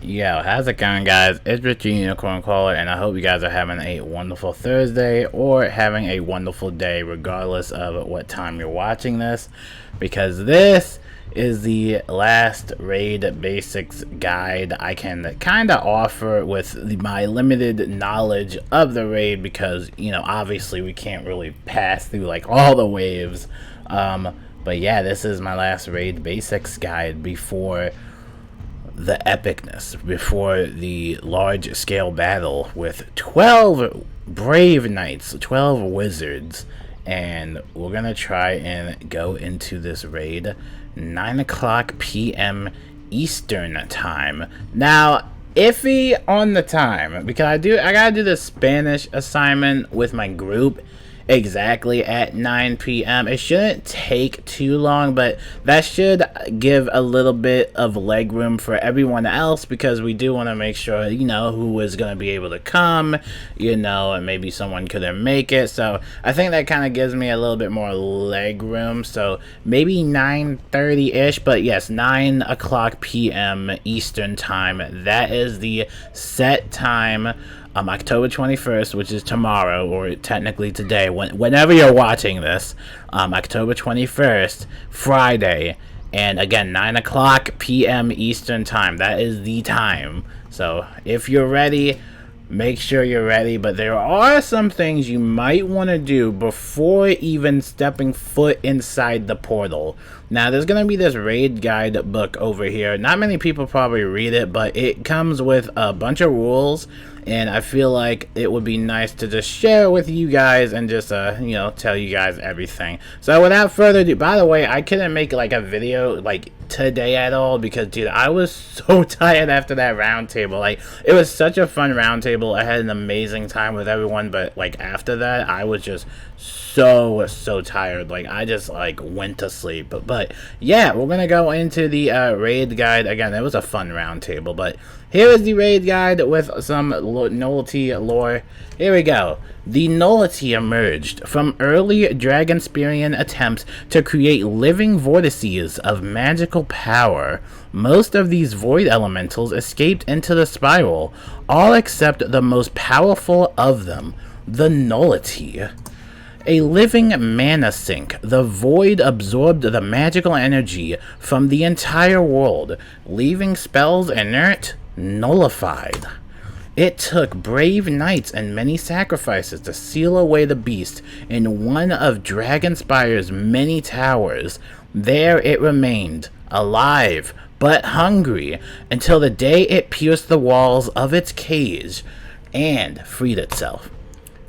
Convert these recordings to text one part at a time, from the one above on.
Yo, how's it going, guys? It's Richard Unicorn Caller, and I hope you guys are having a wonderful Thursday or having a wonderful day, regardless of what time you're watching this, because this is the last raid basics guide I can kind of offer with my limited knowledge of the raid, because, you know, obviously we can't really pass through like all the waves. But yeah, this is my last raid basics guide before the epicness, before the large scale battle with 12 brave knights, 12 wizards, and we're gonna try and go into this raid 9 o'clock p.m. Eastern time. Now, iffy on the time, because I gotta do the Spanish assignment with my group exactly at 9 p.m. It shouldn't take too long, but that should give a little bit of leg room for everyone else, because we do want to make sure, you know, who is going to be able to come, you know, and maybe someone couldn't make it. So I think that kind of gives me a little bit more leg room. So maybe 9:30-ish, but yes, 9 o'clock p.m. Eastern time. That is the set time. October 21st, which is tomorrow, or technically today, whenever you're watching this, October 21st, Friday, and again, 9 o'clock p.m. Eastern time. That is the time. So if you're ready, make sure you're ready, but there are some things you might want to do before even stepping foot inside the portal. Now, there's going to be this raid guide book over here. Not many people probably read it, but it comes with a bunch of rules, and I feel like it would be nice to just share it with you guys and just, you know, tell you guys everything. So without further ado, by the way, I couldn't make like a video like today at all, because dude, I was so tired after that round table. Like, it was such a fun round table. I had an amazing time with everyone, but like after that, I was just so tired. Like, I just like went to sleep. But yeah, we're gonna go into the raid guide again. It was a fun round table, but here is the raid guide with some nullity lore. Here we go. The nullity emerged from early Dragonsperian attempts to create living vortices of magical power. Most of these void elementals escaped into the spiral, all except the most powerful of them, the nullity. A living mana sink, the void absorbed the magical energy from the entire world, leaving spells inert, nullified. It took brave knights and many sacrifices to seal away the beast in one of Dragonspire's many towers. There it remained, alive but hungry, until the day it pierced the walls of its cage and freed itself.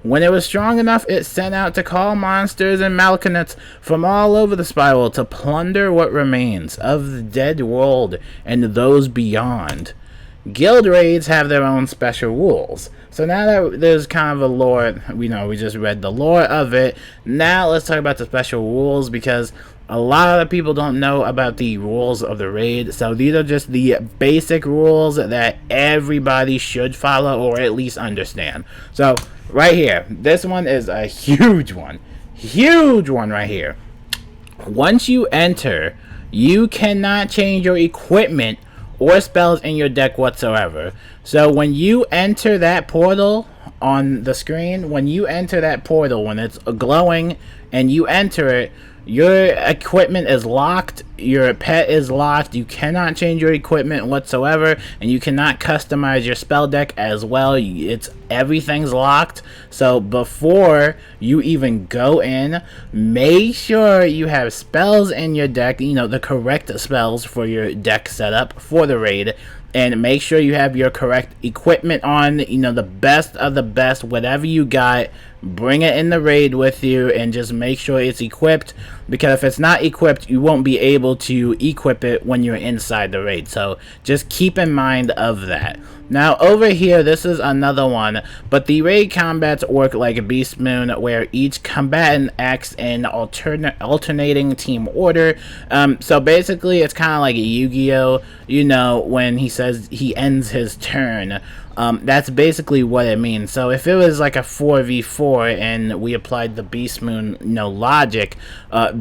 When it was strong enough, it sent out to call monsters and malconates from all over the spiral to plunder what remains of the dead world and those beyond. Guild raids have their own special rules. So now that there's kind of a lore, we just read the lore of it. Now let's talk about the special rules, because a lot of people don't know about the rules of the raid. So these are just the basic rules that everybody should follow, or at least understand. So right here, this one is a huge one right here. Once you enter, you cannot change your equipment or spells in your deck whatsoever. So when you enter that portal on the screen, when it's glowing and you enter it, your equipment is locked, your pet is locked, you cannot change your equipment whatsoever, and you cannot customize your spell deck as well. Everything's locked. So before you even go in, make sure you have spells in your deck, the correct spells for your deck setup for the raid, and make sure you have your correct equipment on, the best of the best. Whatever you got, bring it in the raid with you, and just make sure it's equipped, because if it's not equipped, you won't be able to equip it when you're inside the raid. So just keep in mind of that. Now over here, this is another one, but the raid combats work like a Beast Moon, where each combatant acts in alternating team order. So basically it's kind of like a Yu-Gi-Oh, when he says he ends his turn. That's basically what it means. So if it was like a 4v4 before and we applied the Beast Moon logic,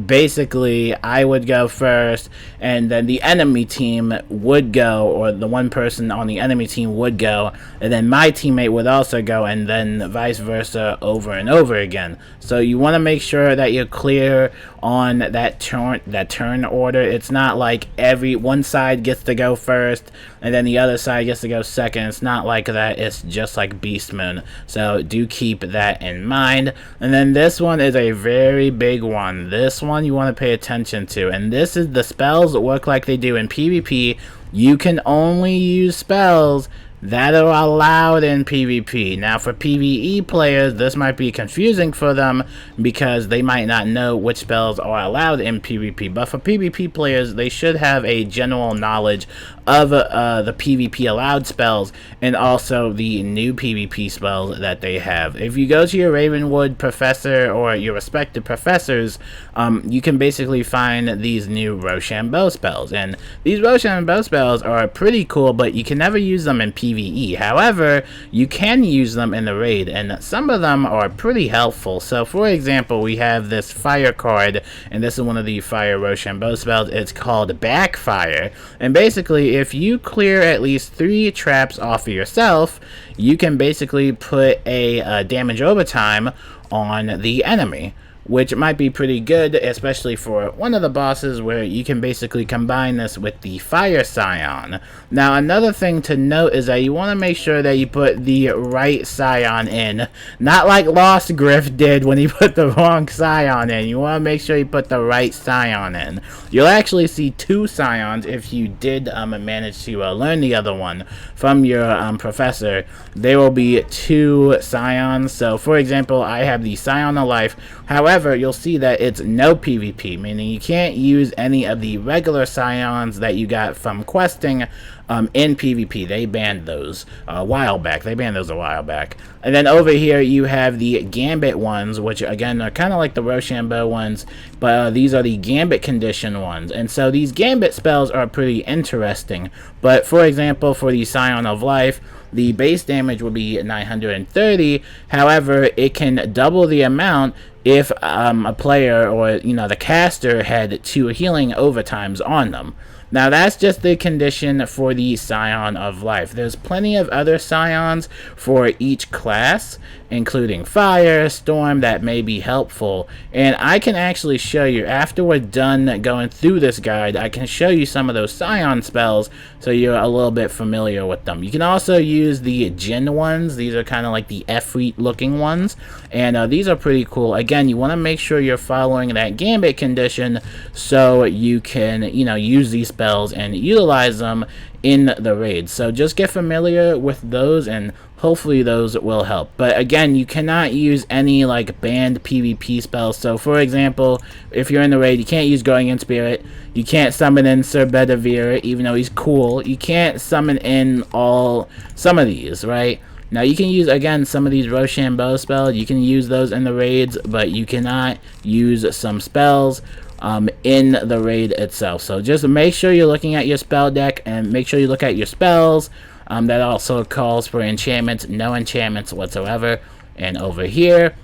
basically I would go first and then the enemy team would go, or the one person on the enemy team would go, and then my teammate would also go, and then vice versa over and over again. So you want to make sure that you're clear on that turn order. It's not like one side gets to go first and then the other side gets to go second. It's not like that. It's just like Beast Moon. So do keep that in mind. And then this one is a very big one. This one you want to pay attention to. And this is the spells that work like they do in PvP. You can only use spells that are allowed in PvP. Now for PvE players, this might be confusing for them because they might not know which spells are allowed in PvP, but for PvP players, they should have a general knowledge of the PvP allowed spells and also the new PvP spells that they have. If you go to your Ravenwood professor or your respective professors, you can basically find these new Rochambeau spells, and these Rochambeau spells are pretty cool, but you can never use them in PvE. However, you can use them in the raid, and some of them are pretty helpful. So for example, we have this fire card, and this is one of the fire Rochambeau spells. It's called Backfire, and basically if you clear at least 3 traps off of yourself, you can basically put a damage overtime on the enemy, which might be pretty good, especially for one of the bosses where you can basically combine this with the Fire Scion. Now, another thing to note is that you want to make sure that you put the right Scion in, not like Lost Griff did when he put the wrong Scion in. You want to make sure you put the right Scion in. You'll actually see 2 Scions if you did manage to learn the other one from your professor. There will be 2 Scions. So, for example, I have the Scion of Life. However, you'll see that it's no PvP, meaning you can't use any of the regular Scions that you got from questing in PvP. They banned those a while back. And then over here you have the Gambit ones, which again are kind of like the Rochambeau ones, but these are the Gambit condition ones. And so these Gambit spells are pretty interesting. But for example, for the Scion of Life, the base damage will be 930. However, it can double the amount if a player or the caster had 2 healing overtimes on them. Now that's just the condition for the Scion of Life. There's plenty of other Scions for each class, including Fire, Storm, that may be helpful. And I can actually show you, after we're done going through this guide, I can show you some of those Scion spells so you're a little bit familiar with them. You can also use the Jinn ones. These are kind of like the Efreet looking ones, and these are pretty cool. Again, you want to make sure you're following that Gambit condition so you can use these spells and utilize them in the raid. So just get familiar with those and hopefully those will help. But again, you cannot use any like banned PvP spells. So for example, if you're in the raid, you can't use Going in Spirit, you can't summon in Sir Bedivere, even though he's cool. You can't summon in some of these, right? Now you can use, again, some of these Rochambeau spells. You can use those in the raids, but you cannot use some spells in the raid itself. So just make sure you're looking at your spell deck and make sure you look at your spells. That also calls for enchantments, no enchantments whatsoever. And over here,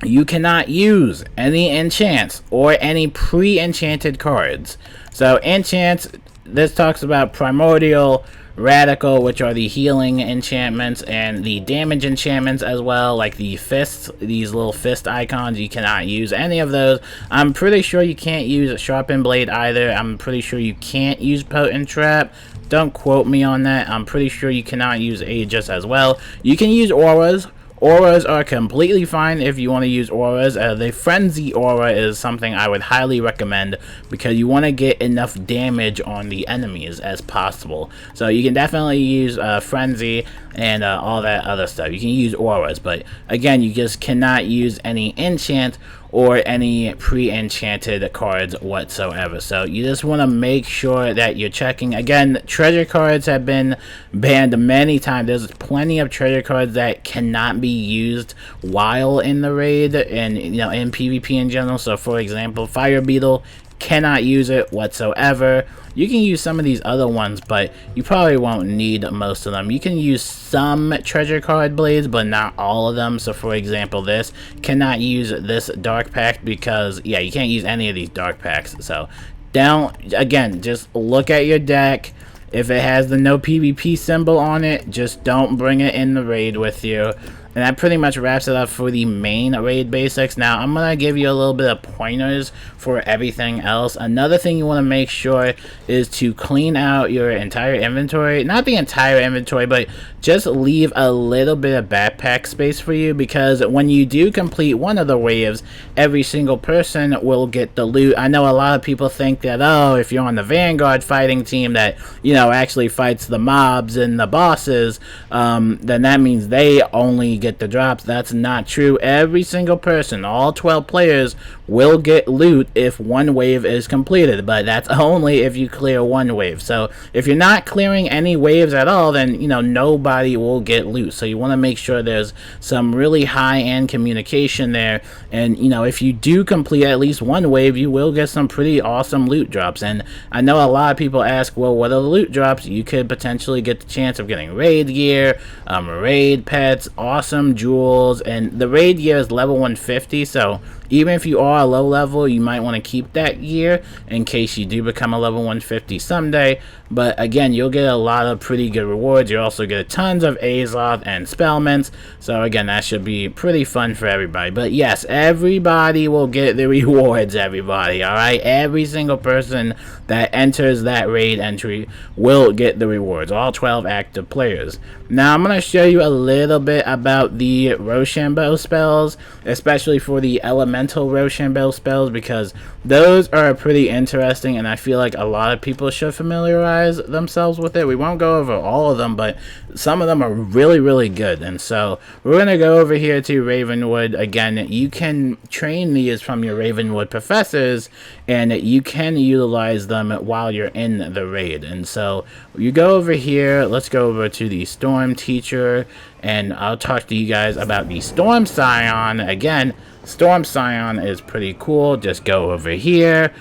you cannot use any enchants or any pre-enchanted cards. So enchants, this talks about Primordial, Radical, which are the healing enchantments, and the damage enchantments as well, like the fists, these little fist icons. You cannot use any of those. I'm pretty sure you can't use Sharpened Blade either. I'm pretty sure you can't use Potent Trap. Don't quote me on that. I'm pretty sure you cannot use Aegis as well. You can use auras. Auras are completely fine if you want to use auras. The Frenzy aura is something I would highly recommend because you want to get enough damage on the enemies as possible. So you can definitely use Frenzy and all that other stuff. You can use auras, but again, you just cannot use any enchant or any pre-enchanted cards whatsoever. So you just want to make sure that you're checking. Again, treasure cards have been banned many times. There's plenty of treasure cards that cannot be used while in the raid and in PvP in general. So for example, Fire Beetle cannot use it whatsoever. You can use some of these other ones, but you probably won't need most of them. You can use some treasure card blades, but not all of them. So for example, this cannot use this dark pack because, yeah, you can't use any of these dark packs. So again, just look at your deck. If it has the no PvP symbol on it, just don't bring it in the raid with you. And that pretty much wraps it up for the main raid basics. Now, I'm going to give you a little bit of pointers for everything else. Another thing you want to make sure is to clean out your entire inventory. Not the entire inventory, but just leave a little bit of backpack space for you, because when you do complete one of the waves, every single person will get the loot. I know a lot of people think that, oh, if you're on the Vanguard fighting team that, you know, actually fights the mobs and the bosses, then that means they only get the drops. That's not true. Every single person, all 12 players, will get loot if one wave is completed, but that's only if you clear one wave. So if you're not clearing any waves at all, then, you know, nobody will get loot. So you want to make sure there's some really high-end communication there, and, you know, if you do complete at least one wave, you will get some pretty awesome loot drops. And I know a lot of people ask, well, what are the loot drops? You could potentially get the chance of getting raid gear, raid pets, awesome jewels, and the raid gear is level 150, so even if you are a low level, you might want to keep that gear in case you do become a level 150 someday. But again, you'll get a lot of pretty good rewards. You also get tons of Azoth and Spellments, so again, that should be pretty fun for everybody. But yes, everybody will get the rewards, everybody, alright? Every single person that enters that raid entry will get the rewards, all 12 active players. Now, I'm going to show you a little bit about the Rochambeau spells, especially for the elemental Rochambeau spells, because those are pretty interesting, and I feel like a lot of people should familiarize themselves with it. We won't go over all of them, but some of them are really, really good. And so we're going to go over here to Ravenwood. Again, you can train these from your Ravenwood professors, and you can utilize them while you're in the raid. And so you go over here. Let's go over to the Storm Teacher, and I'll talk to you guys about the Storm Scion. Again, Storm Scion is pretty cool. Just go over here,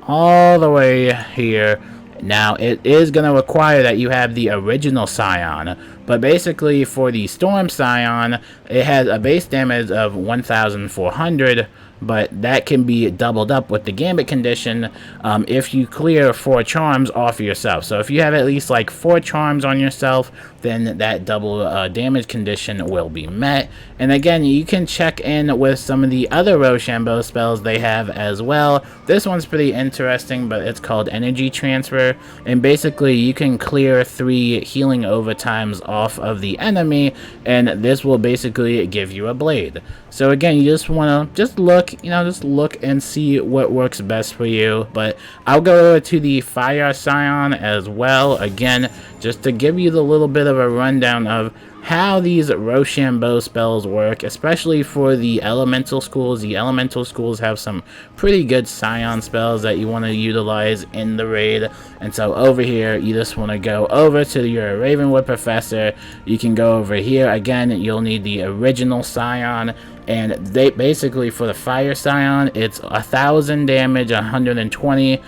all the way here. Now, it is going to require that you have the original Scion, but basically for the Storm Scion, it has a base damage of 1,400, but that can be doubled up with the Gambit condition if you clear 4 charms off yourself. So if you have at least like 4 charms on yourself, then that double damage condition will be met. And again, you can check in with some of the other Rochambeau spells they have as well. This one's pretty interesting, but it's called Energy Transfer, and basically you can clear 3 healing overtimes off of the enemy, and this will basically give you a blade. So again, you just want to just look and see what works best for you. But I'll go over to the Fire Scion as well, again, just to give you the little bit of a rundown of how these Rochambeau spells work, especially for the elemental schools. The elemental schools have some pretty good Scion spells that you want to utilize in the raid. And so over here, you just want to go over to your Ravenwood professor. You can go over here. Again, you'll need the original Scion. And they basically, for the Fire Scion, it's 1,000 damage, 120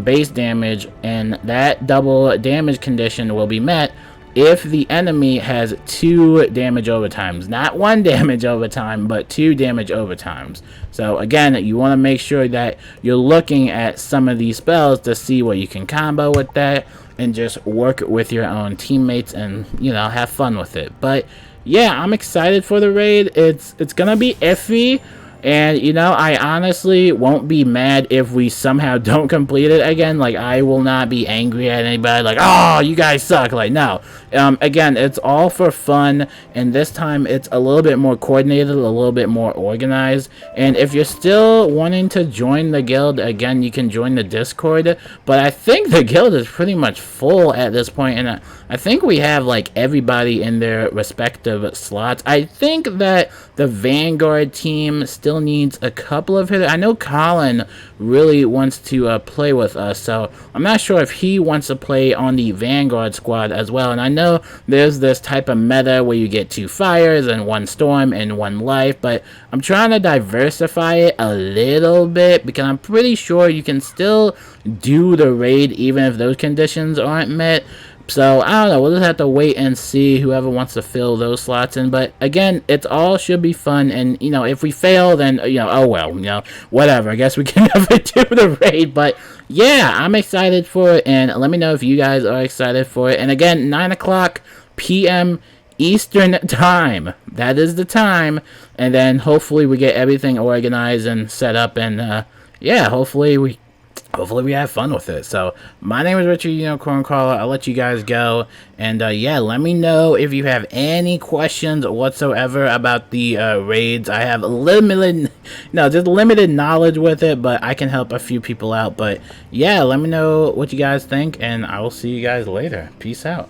base damage, and that double damage condition will be met if the enemy has 2 damage overtimes. Not 1 damage overtime, but 2 damage overtimes. So again, you want to make sure that you're looking at some of these spells to see what you can combo with that, and just work with your own teammates and, you know, have fun with it. But yeah, I'm excited for the raid. It's gonna be iffy, and, you know, I honestly won't be mad if we somehow don't complete it again. Like, I will not be angry at anybody, like, oh, you guys suck. Like, no. Again, it's all for fun, and this time it's a little bit more coordinated, a little bit more organized. And if you're still wanting to join the guild, again, you can join the Discord, but I think the guild is pretty much full at this point, and I think we have like everybody in their respective slots. I think that the Vanguard team still needs a couple of hitters. I know Colin really wants to play with us, so I'm not sure if he wants to play on the Vanguard squad as well. And I know there's this type of meta where you get 2 fires and 1 storm and 1 life, but I'm trying to diversify it a little bit because I'm pretty sure you can still do the raid even if those conditions aren't met. So, I don't know, we'll just have to wait and see whoever wants to fill those slots in. But, again, it all should be fun. And, you know, if we fail, then, you know, oh well, you know, whatever. I guess we can never do the raid. But, yeah, I'm excited for it. And let me know if you guys are excited for it. And, again, 9 o'clock p.m. Eastern time. That is the time. And then, hopefully, we get everything organized and set up. And, yeah, hopefully we have fun with it. So, my name is Richard Unicorn Caller. I'll let you guys go. And, yeah, let me know if you have any questions whatsoever about the raids. I have limited knowledge with it, but I can help a few people out. But, yeah, let me know what you guys think, and I will see you guys later. Peace out.